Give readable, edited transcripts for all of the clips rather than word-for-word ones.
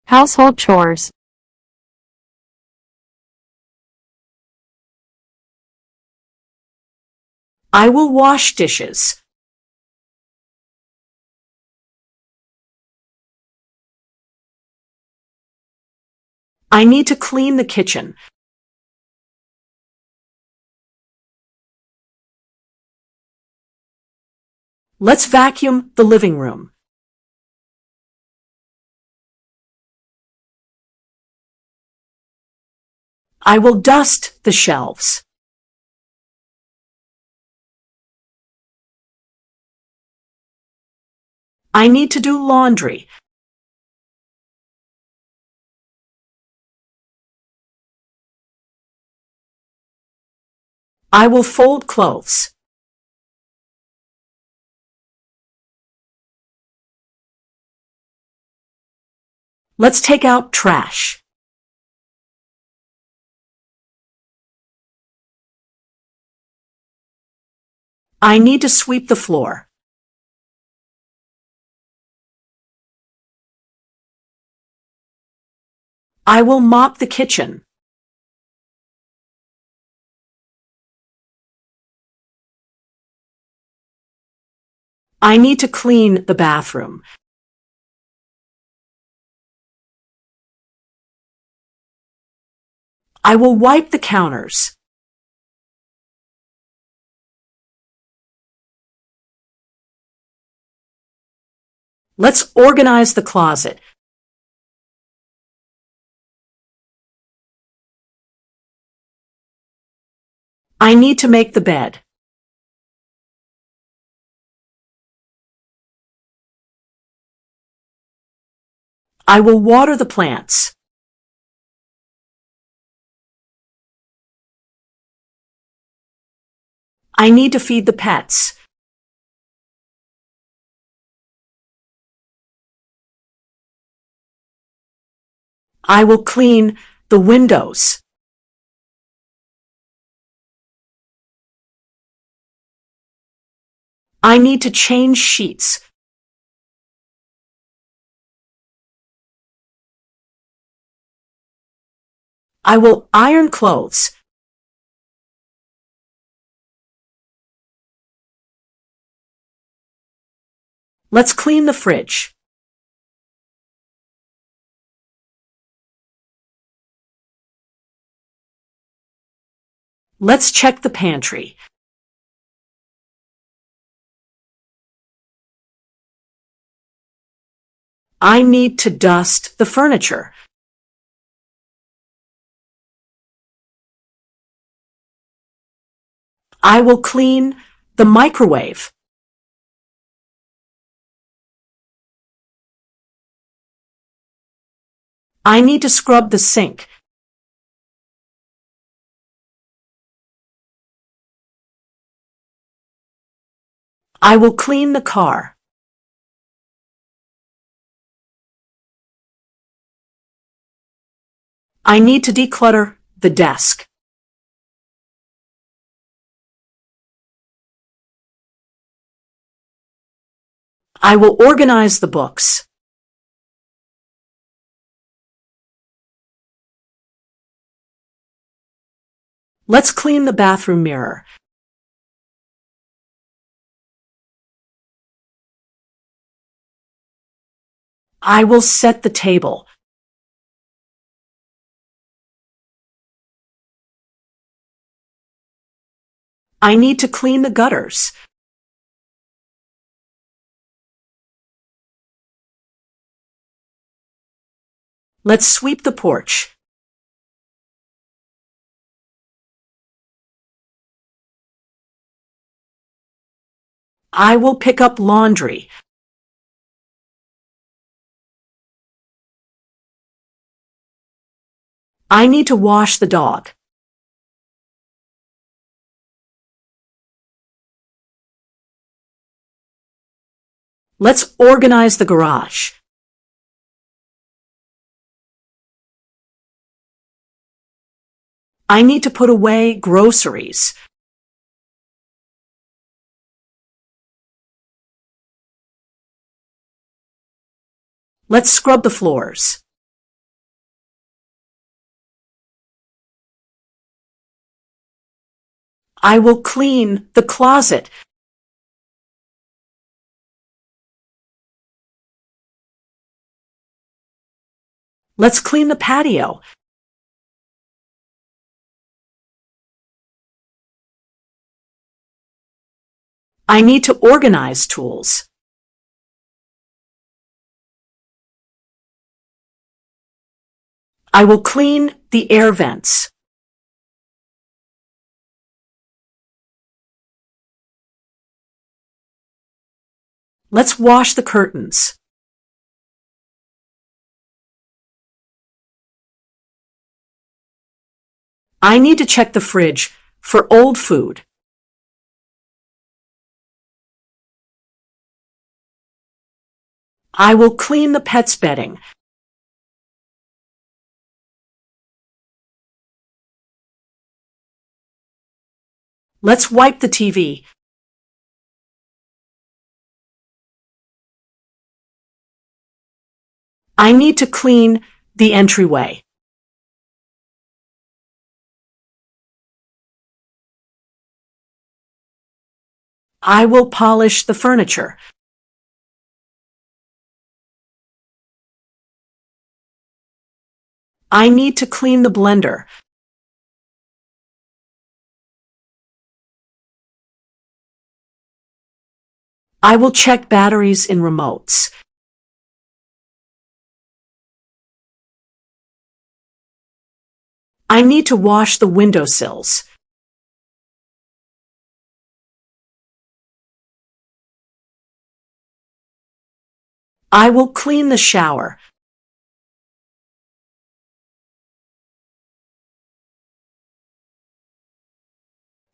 Household chores. I will wash dishes. I need to clean the kitchen. Let's vacuum the living room. I will dust the shelves. I need to do laundry. I will fold clothes. Let's take out trash. I need to sweep the floor. I will mop the kitchen. I need to clean the bathroom. I will wipe the counters. Let's organize the closet. I need to make the bed. I will water the plants. I need to feed the pets. I will clean the windows. I need to change sheets. I will iron clothes. Let's clean the fridge. Let's check the pantry. I need to dust the furniture. I will clean the microwave. I need to scrub the sink. I will clean the car. I need to declutter the desk. I will organize the books. Let's clean the bathroom mirror. I will set the table. I need to clean the gutters. Let's sweep the porch. I will pick up laundry. I need to wash the dog. Let's organize the garage. I need to put away groceries. Let's scrub the floors. I will clean the closet. Let's clean the patio. I need to organize tools. I will clean the air vents. Let's wash the curtains. I need to check the fridge for old food. I will clean the pet's bedding. Let's wipe the TV. I need to clean the entryway. I will polish the furniture. I need to clean the blender. I will check batteries in remotes. I need to wash the windowsills. I will clean the shower.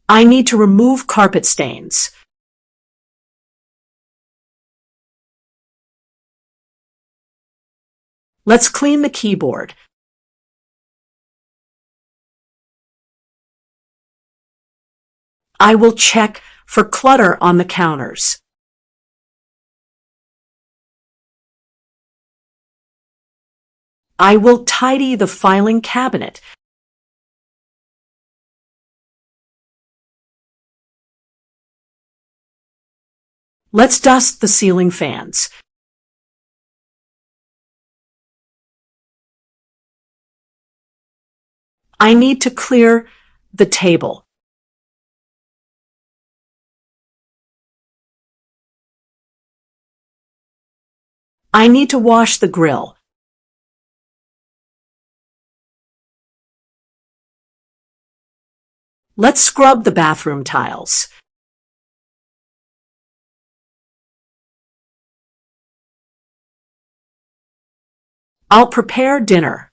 I need to remove carpet stains. Let's clean the keyboard. I will check for clutter on the counters. I will tidy the filing cabinet. Let's dust the ceiling fans. I need to clear the table. I need to wash the grill. Let's scrub the bathroom tiles. I'll prepare dinner.